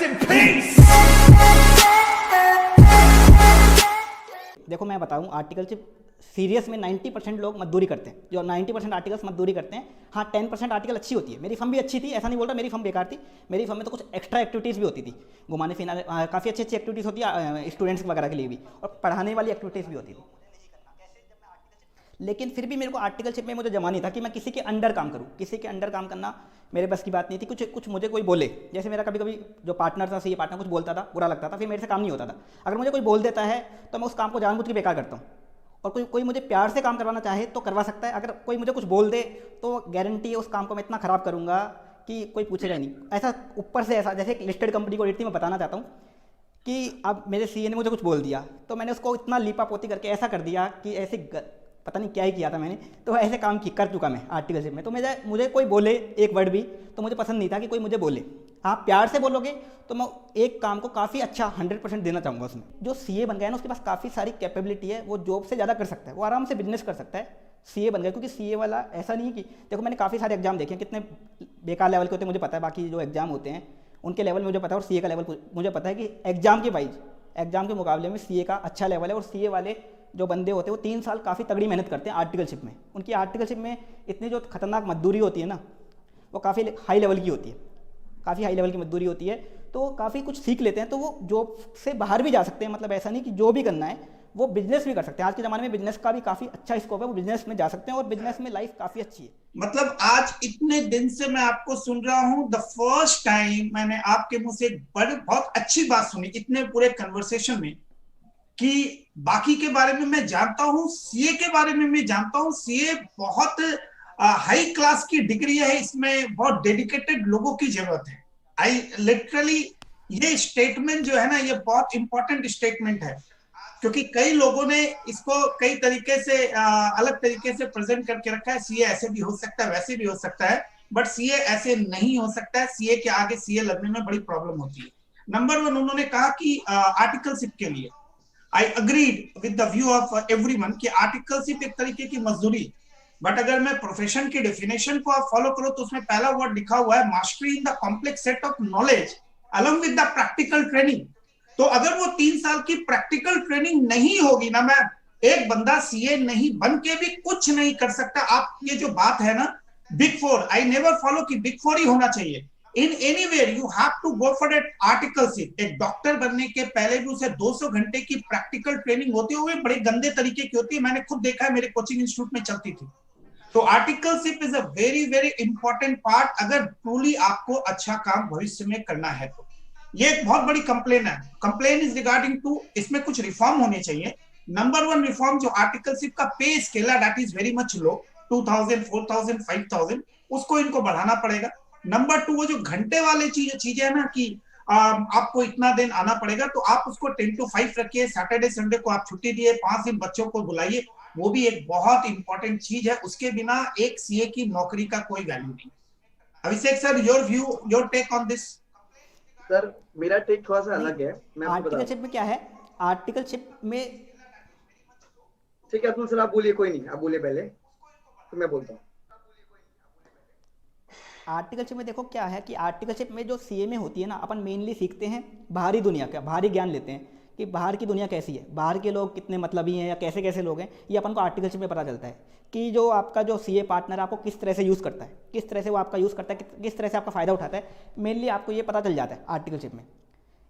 in peace. देखो मैं बताऊं, आर्टिकलशिप सीरियस में 90% लोग मजदूरी करते हैं। जो 90% आर्टिकल्स मजदूरी करते हैं, हाँ 10% आर्टिकल अच्छी होती है। मेरी फर्म भी अच्छी थी, ऐसा नहीं बोल रहा मेरी फर्म बेकार थी। मेरी फर्म में तो कुछ एक्स्ट्रा एक्टिविटीज़ भी होती थी, घुमाने फिराने, काफ़ी अच्छी अच्छी एक्टिविटीज़ होती है स्टूडेंट्स वगैरह के लिए भी, और पढ़ाने वाली एक्टिविटीज़ भी होती थी। लेकिन फिर भी मेरे को आर्टिकलशिप में मुझे जमा नहीं था कि मैं किसी के अंडर काम करूँ। किसी के अंडर काम करना मेरे बस की बात नहीं थी। कुछ कुछ मुझे कोई बोले, जैसे मेरा कभी कभी जो पार्टनर था, सीए पार्टनर, कुछ बोलता था, बुरा लगता था, फिर मेरे से काम नहीं होता था। अगर मुझे कोई बोल देता है तो मैं उस काम को जानबूझ के बेकार करता हूँ। और कोई कोई मुझे प्यार से काम करवाना चाहे तो करवा सकता है। अगर कोई मुझे कुछ बोल दे तो गारंटी है उस काम को मैं इतना ख़राब करूँगा कि कोई पूछेगा नहीं। ऐसा ऊपर से ऐसा, जैसे एक लिस्टेड कंपनी को रेट मैं बताना चाहता हूँ कि अब मेरे सीए ने मुझे कुछ बोल दिया तो मैंने उसको इतना लीपा पोती करके ऐसा कर दिया कि पता नहीं क्या ही किया था मैंने। तो ऐसे काम कर चुका मैं आर्टिकलशिप में। तो मुझे कोई बोले एक वर्ड भी तो मुझे पसंद नहीं था कि कोई मुझे बोले। आप प्यार से बोलोगे तो मैं एक काम को काफ़ी अच्छा 100% देना चाहूँगा उसमें। जो सीए बन गया है ना, उसके पास काफ़ी सारी कैपेबिलिटी है, वो जॉब से ज़्यादा कर सकता है, वो आराम से बिजनेस कर सकता है। सीए बन गया क्योंकि सीए वाला ऐसा नहीं है कि, देखो मैंने काफ़ी सारे एग्जाम देखे हैं, कितने बेकार लेवल के होते हैं मुझे पता है। बाकी जो एग्जाम होते हैं उनके लेवल मुझे पता है, और सीए का लेवल मुझे पता है कि एग्जाम के वाइज, एग्जाम के मुकाबले में सीए का अच्छा लेवल है। और सीए वाले जो बंदे होते हैं वो 3 साल काफ़ी तगड़ी मेहनत करते हैं आर्टिकलशिप में। उनकी आर्टिकलशिप में इतनी जो खतरनाक मजदूरी होती है ना, वो काफ़ी हाई लेवल की होती है, काफ़ी हाई लेवल की मजदूरी होती है। तो काफ़ी कुछ सीख लेते हैं, तो वो जॉब से बाहर भी जा सकते हैं। मतलब ऐसा नहीं कि जो भी करना है वो बिजनेस भी कर सकते हैं। आज के ज़माने में बिजनेस का भी काफ़ी अच्छा स्कोप है, वो बिजनेस में जा सकते हैं और बिजनेस में लाइफ काफ़ी अच्छी है। मतलब आज इतने दिन से मैं आपको सुन रहा हूं, द फर्स्ट टाइम मैंने आपके मुंह से एक बहुत अच्छी बात सुनी इतने पूरे कन्वर्सेशन में, कि बाकी के बारे में मैं जानता हूं, सीए के बारे में मैं जानता हूं। सीए बहुत हाई क्लास की डिग्री है, इसमें बहुत डेडिकेटेड लोगों की जरूरत है। आई लिटरली, ये स्टेटमेंट जो है ना, ये बहुत इंपॉर्टेंट स्टेटमेंट है, क्योंकि कई लोगों ने इसको कई तरीके से अलग तरीके से प्रेजेंट करके रखा है। सीए ऐसे भी हो सकता है, वैसे भी हो सकता है, बट सीए ऐसे नहीं हो सकता है। सीए के आगे सीए लगने में बड़ी प्रॉब्लम होती है। नंबर 1, उन्होंने कहा कि आर्टिकलशिप के लिए आई agreed with the view of everyone कि आर्टिकलशिप एक तरीके की मजदूरी। बट अगर मैं प्रोफेशन की डेफिनेशन को आप फॉलो करो तो उसमें पहला वर्ड लिखा हुआ है mastery in the complex set of knowledge along with the practical training. तो अगर वो 3 साल की प्रैक्टिकल ट्रेनिंग नहीं होगी ना मैम, एक बंदा सीए नहीं बन के भी कुछ नहीं कर सकता। आप ये जो बात है ना, big four, I never follow कि बिग फोर ही होना चाहिए। In anywhere you have to go for that articleship. एक डॉक्टर बनने के पहले भी उसे 200 घंटे की प्रैक्टिकल ट्रेनिंग होती है, वो बड़े गंदे तरीके की होती है, मैंने खुद देखा है, मेरे कोचिंग इंस्टीट्यूट में चलती थी। तो articleship is a very very important part, अगर ट्रूली आपको अच्छा काम भविष्य में करना है तो। ये एक बहुत बड़ी कंप्लेन है। कंप्लेन इज रिगार्डिंग टू, इसमें कुछ रिफॉर्म होने चाहिए। नंबर 1 रिफॉर्म, जो आर्टिकलशिप का पे स्केल है दैट इज वेरी मच लो, 2000, 4000, 5000, उसको इनको बढ़ाना पड़ेगा। नंबर 2, वो जो घंटे वाले चीजें है ना कि आपको इतना दिन आना पड़ेगा, तो आप उसको 10 to 5 रखिए। सैटरडे संडे को आप छुट्टी दिए, 5 दिन बच्चों को बुलाइए, वो भी एक बहुत इंपॉर्टेंट चीज है। उसके बिना एक सीए की नौकरी का कोई वैल्यू नहीं। Abhishek sir, your view, your take on this. Sir मेरा टेक थोड़ा सा अलग है, मैं आपको बता आर्टिकलशिप में क्या है, आर्टिकलशिप में, ठीक है अब्दुल सर, आप बोलिए, कोई नहीं, आप बोलिए पहले तो मैं बोलता हूँ। आर्टिकलशिप में देखो क्या है कि आर्टिकलशिप में जो सीए में होती है ना, अपन मेनली सीखते हैं बाहरी दुनिया का, बाहरी ज्ञान लेते हैं कि बाहर की दुनिया कैसी है, बाहर के लोग कितने मतलबी हैं या कैसे कैसे लोग हैं, ये अपन को आर्टिकलशिप में पता चलता है। कि जो आपका जो सीए पार्टनर आपको किस तरह से यूज़ करता है, किस तरह से वो आपका यूज़ करता है, किस तरह से आपका फ़ायदा उठाता है, मेनली आपको ये पता चल जाता है आर्टिकलशिप में।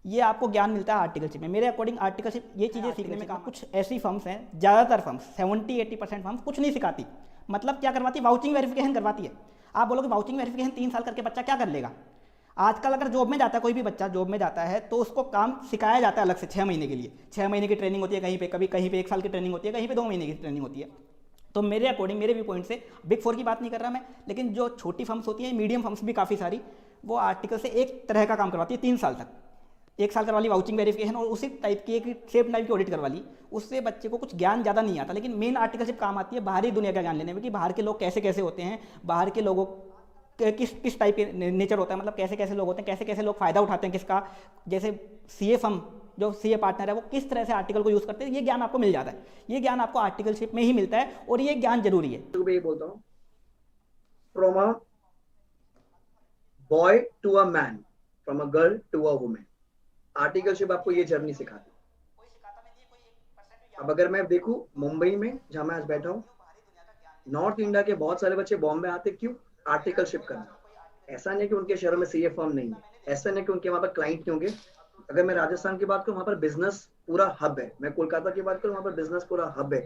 ये आपको ज्ञान मिलता है आर्टिकलशिप में। मेरे अकॉर्डिंग आर्टिकलशिप ये चीज़ें सीखने में कुछ ऐसी फर्म्स हैं, ज़्यादातर फर्म्स 70-80% फर्म्स कुछ नहीं सिखाती। मतलब क्या करवाती है, वाउचिंग वेरिफिकेशन करवाती है। आप बोलोगे वाउचिंग वेरिफिकेशन 3 साल करके बच्चा क्या कर लेगा। आजकल अगर जॉब में जाता है, कोई भी बच्चा जॉब में जाता है तो उसको काम सिखाया जाता है अलग से 6 महीने के लिए। 6 महीने की ट्रेनिंग होती है कहीं पे, कभी कहीं पे 1 साल की ट्रेनिंग होती है, कहीं पे 2 महीने की ट्रेनिंग होती है। तो मेरे अकॉर्डिंग, मेरे व्यू पॉइंट से, बिग 4 की बात नहीं कर रहा मैं, लेकिन जो छोटी फर्म्स होती हैं, मीडियम फर्म्स भी काफ़ी सारी, वो आर्टिकल से एक तरह का काम करवाती है 3 साल तक। 1 साल करवा ली वाउचिंग वेरिफिकेशन और उसी टाइप की एक सेम टाइप की ऑडिट करवा ली। उससे बच्चे को कुछ ज्ञान ज़्यादा नहीं आता, लेकिन मेन आर्टिकलशिप काम आती है बाहरी दुनिया का ज्ञान लेने में, कि बाहर के लोग कैसे कैसे होते हैं, बाहर के लोगों किस टाइप के नेचर होता है, मतलब कैसे कैसे लोग होते हैं, कैसे कैसे लोग फ़ायदा उठाते हैं किसका। जैसे सीए फर्म, जो सीए पार्टनर है, वो किस तरह से आर्टिकल को यूज़ करते हैं, ये ज्ञान आपको मिल जाता है। ये ज्ञान आपको आर्टिकलशिप में ही मिलता है और ये ज्ञान जरूरी है। तो मैं ये बोलता हूँ, from a boy to a man, from a girl to a women. Articleship आपको ये जर्नी सिखाती है। अब अगर मैं देखूं मुंबई में जहां मैं आज बैठा हूँ, नॉर्थ इंडिया के बहुत सारे बच्चे बॉम्बे आते क्यों? आर्टिकलशिप करना। ऐसा नहीं कि उनके शहरों में सीए फर्म नहीं है, ऐसा नहीं कि उनके वहां पर क्लाइंट नहीं होंगे। अगर मैं राजस्थान की बात करूँ, वहां पर बिजनेस पूरा हब है। मैं कोलकाता की बात करूँ, वहां पर बिजनेस पूरा हब है।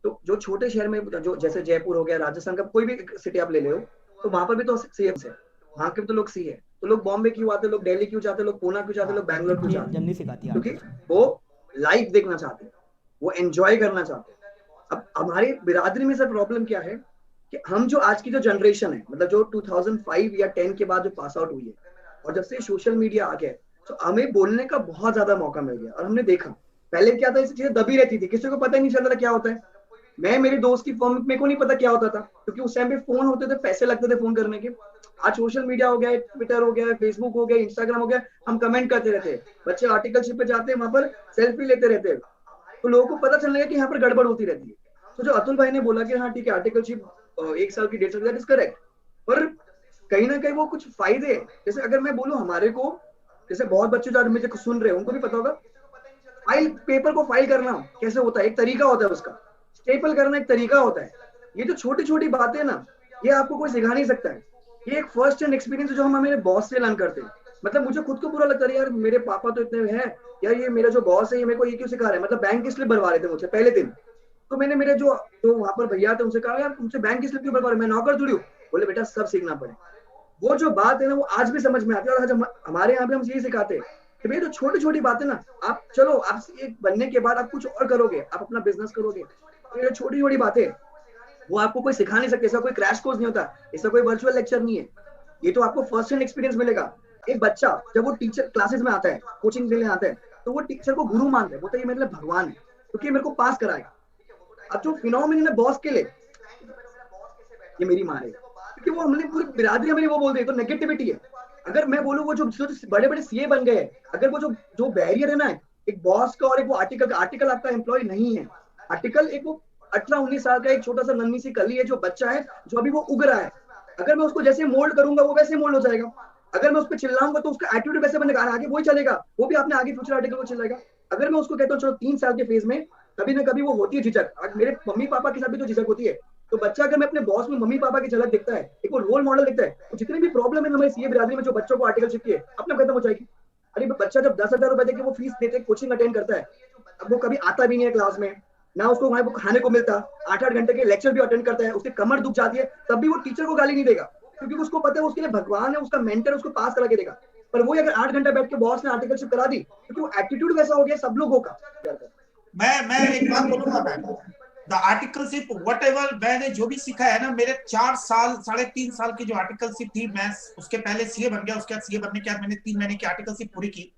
तो जो छोटे शहर में, जो जैसे जयपुर हो गया, राजस्थान का कोई भी सिटी आप ले ले हो, तो वहां पर भी तो सीए है, वहां के भी तो लोग सी है। तो लोग बॉम्बे क्यों आते, लोग दिल्ली क्यों जाते, लोग पुणे क्यों जाते, लोग बैंगलोर क्यों ये जाते? जर्नी सिखाती है क्योंकि आर्टिकल। वो लाइफ देखना चाहते हैं, वो एंजॉय करना चाहते हैं। अब हमारी बिरादरी में से प्रॉब्लम क्या है कि हम जो आज की जो जनरेशन है, मतलब जो 2005 या 10 के बाद जो पास आउट हुई है, और जब से सोशल मीडिया आ गया है, तो हमें बोलने का बहुत ज्यादा मौका मिल गया। और हमने देखा पहले क्या था, ऐसी चीजें दबी रहती थी, किसी को पता ही नहीं चलता था क्या होता है। मैं मेरे दोस्त की फर्म, मेरे को नहीं पता क्या होता था, क्योंकि उस टाइम पे फोन होते थे, पैसे लगते थे फोन करने के। आज सोशल मीडिया हो गया है, ट्विटर हो गया है, फेसबुक हो गया, इंस्टाग्राम हो गया, हम कमेंट करते रहते हैं। बच्चे आर्टिकलशिप पे जाते हैं, वहां पर सेल्फी लेते रहते हैं, तो लोगों को पता चलने लगा कि यहाँ पर गड़बड़ होती रहती है। तो जो अतुल भाई ने बोला कि हाँ ठीक है, आर्टिकलशिप 1 साल की 1.5 साल, दैट इज करेक्ट। पर कहीं ना कहीं वो कुछ फायदे हैं। जैसे अगर मैं बोलूं हमारे को, जैसे बहुत बच्चे जो आज मुझे सुन रहे हैं उनको भी पता होगा, फाइल, पेपर को फाइल करना कैसे होता है, एक तरीका होता है उसका। स्टेपल करना एक तरीका होता है। ये जो छोटी छोटी बातें ना, ये आपको कोई सिखा नहीं सकता है। ये एक फर्स्ट हैंड एक्सपीरियंस जो हम मेरे बॉस से लर्न करते हैं। मतलब मुझे खुद को बुरा लगता है यार, मेरे पापा तो इतने हैं यार, ये मेरा जो बॉस है ये मेरे को ये क्यों सिखा रहे हैं। मतलब बैंक की स्लिप भरवा रहे थे मुझसे पहले दिन, तो मैंने मेरे जो जो वहां पर भैया थे उनसे कहा, यार तुमसे बैंक की स्लिप क्यों भरवा रहे, मैं नौकर थोड़ी हूँ। बोले बेटा सब सीखना पड़े। वो जो बात है ना, वो आज भी समझ में आती है। और आज हमारे यहाँ पे हम यही सिखाते हैं कि भैया जो छोटी छोटी बातें ना, आप चलो, आप एक बनने के बाद आप कुछ और करोगे, आप अपना बिजनेस करोगे, तो ये छोटी छोटी बातें वो आपको कोई सिखा नहीं सकते। ऐसा कोई क्रैश कोर्स नहीं होता, ऐसा कोई वर्चुअल लेक्चर नहीं है। ये तो आपको फर्स्ट हैंड एक्सपीरियंस मिलेगा। एक बच्चा जब वो टीचर क्लासेस में आता है, कोचिंग के लिए आता है, तो वो टीचर को गुरु मानता है, बोलता है ये मेरे लिए भगवान है, क्योंकि मेरे को पास कराएगा। अब जो फिनोमिनन है बॉस के लिए, ये मेरी माँ है, क्योंकि वो हमने पूरी बिरादरी हमें वो बोलते हैं, तो नेगेटिविटी है। अगर मैं बोलूँ वो जो बड़े बड़े सीए बन गए, अगर वो जो जो बैरियर है ना, एक बॉस का और एक वो आर्टिकल का, आर्टिकल आपका एम्प्लॉय नहीं है। आर्टिकल एक वो 18-19 साल का एक छोटा सा नन्ही सी कली है, जो बच्चा है, जो अभी वो उग रहा है। अगर मैं उसको जैसे मोल्ड करूंगा वो वैसे मोल्ड हो जाएगा। अगर मैं उस पर चिल्लाऊंगा तो उसका एटीट्यूड वैसे बनेगा, आगे वही चलेगा, वो भी आपने आगे फ्यूचर आर्टिकल को चिल्लाएगा। अगर मैं उसको कहता हूँ चलो 3 साल के फेज में, कभी ना कभी वो होती है झिझक, मेरे मम्मी पापा के साथ भी तो झिझक होती है। तो बच्चा अगर मैं अपने बॉस में मम्मी पापा की झलक दिखता है, एक वो रोल मॉडल दिखता है, तो जितनी भी प्रॉब्लम है हमारी सीए बिरादरी में जो बच्चों को आर्टिकलशिप की है, अपने खत्म हो जाएगी। अरे बच्चा जब 10,000 रुपए देके वो फीस देते, कोचिंग अटेंड करता है, अब वो कभी आता भी नहीं है क्लास में, ना उसको वहां खाने को मिलता, 8-8 घंटे के लेक्चर भी अटेंड करता है, उसकी कमर दुख जाती है, तब भी वो टीचर को गाली नहीं देगा, क्योंकि उसको पता है उसके लिए भगवान है, उसका मेंटर उसको पास करा के देगा। पर वो अगर 8 घंटा बैठ के बॉस ने आर्टिकलशिप करा दी, क्योंकि वो एटीट्यूड वैसा हो गया सब लोगों का। मैं एक बात बोलूंगा ma'am, the articleship what ever, मैंने जो भी सीखा है ना, मेरे 4 साल 3.5 साल की जो आर्टिकलशिप थी, मैं उसके पहले सीए बन गया, उसके बाद सीए बनने के बाद मैंने 3 महीने की आर्टिकलशिप पूरी की।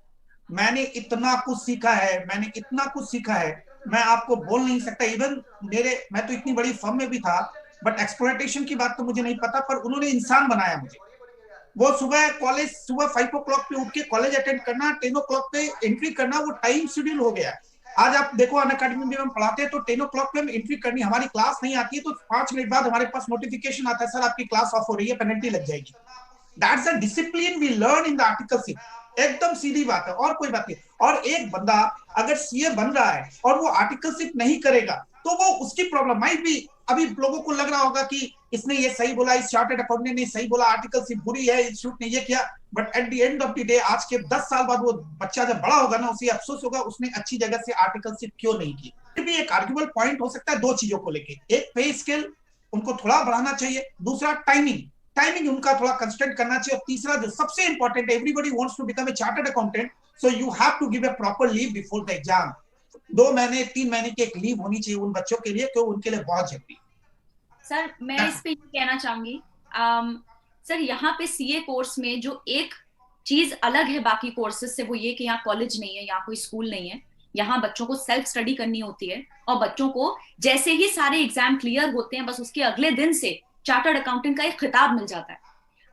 मैंने इतना कुछ सीखा है, मैंने इतना कुछ सीखा है, मैं आपको बोल नहीं सकता। इवन मैं तो इतनी बड़ी फर्म में भी था, बट एक्सप्लॉयटेशन की बात तो मुझे नहीं पता, पर उन्होंने इंसान बनाया मुझे। वो सुबह 5 o'clock पे उठ के कॉलेज अटेंड करना, 10 o'clock पे एंट्री करना, वो टाइम शेड्यूल हो गया है। आज आप देखो अनअकैडमी में हम पढ़ाते हैं तो 10 o'clock पे हम एंट्री करनी, हमारी क्लास नहीं आती है तो 5 मिनट बाद हमारे पास नोटिफिकेशन आता है, सर आपकी क्लास ऑफ हो रही है, पेनल्टी लग जाएगी। That's a discipline we learn in the articleship. एकदम सीधी बात है, और कोई बात नहीं। और एक बंदा अगर सीए बन रहा है और वो आर्टिकलशिप नहीं करेगा तो वो उसकी प्रॉब्लम माइट भी। अभी लोगों को लग रहा होगा कि इसने ये सही बोला, इस चार्टर्ड अकाउंटेंट ने सही बोला, आर्टिकलशिप बुरी है, इंस्टीट्यूट ने ये किया, but at the end of the day आज के 10 साल बाद वो बच्चा जब बड़ा होगा ना, उसे अफसोस होगा उसने अच्छी जगह से आर्टिकलशिप क्यों नहीं की। फिर भी एक आर्ग्यूबल पॉइंट हो सकता है दो चीजों को लेके, एक पे स्केल उनको थोड़ा बढ़ाना चाहिए, दूसरा टाइमिंग उनका थोड़ा कंस्टेंट करना चाहिए, और तीसरा जो सबसे important, everybody wants to become a chartered accountant, so you have to give a proper leave before the exam. 2 महीने 3 महीने की एक लीव होनी चाहिए उन बच्चों के लिए, क्यों उनके लिए बहुत जरूरी है। सर मैं इस पे ये कहना चाहूंगी, सर यहाँ पे सीए कोर्स में जो एक चीज अलग है बाकी कोर्सेज से, वो ये कि यहाँ कॉलेज नहीं है, यहाँ कोई स्कूल नहीं है, यहाँ बच्चों को सेल्फ स्टडी करनी होती है, और बच्चों को जैसे ही सारे एग्जाम क्लियर होते हैं बस उसके अगले दिन से चार्टर्ड अकाउंटेंट का एक खिताब मिल जाता है।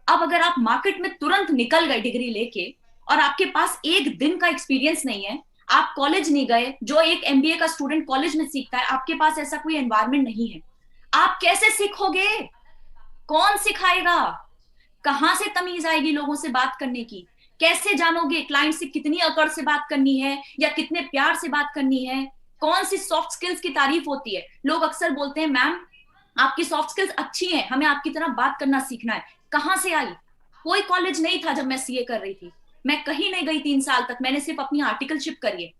अब अगर आप मार्केट में तुरंत निकल गए डिग्री लेके और आपके पास एक दिन का एक्सपीरियंस नहीं है, आप कॉलेज नहीं गए, जो एक एमबीए का स्टूडेंट कॉलेज में सीखता है, आपके पास ऐसा कोई एनवायरमेंट नहीं है, आप कैसे सीखोगे? कौन सिखाएगा? कहां से तमीज आएगी लोगों से बात करने की? कैसे जानोगे क्लाइंट से कितनी अकड़ से बात करनी है या कितने प्यार से बात करनी है? कौन सी सॉफ्ट स्किल्स की तारीफ होती है? लोग अक्सर बोलते हैं मैम आपकी सॉफ्ट स्किल्स अच्छी हैं, हमें आपकी तरह बात करना सीखना है। कहाँ से आई? कोई कॉलेज नहीं था जब मैं सीए कर रही थी, मैं कहीं नहीं गई 3 साल तक, मैंने सिर्फ अपनी आर्टिकलशिप करी है।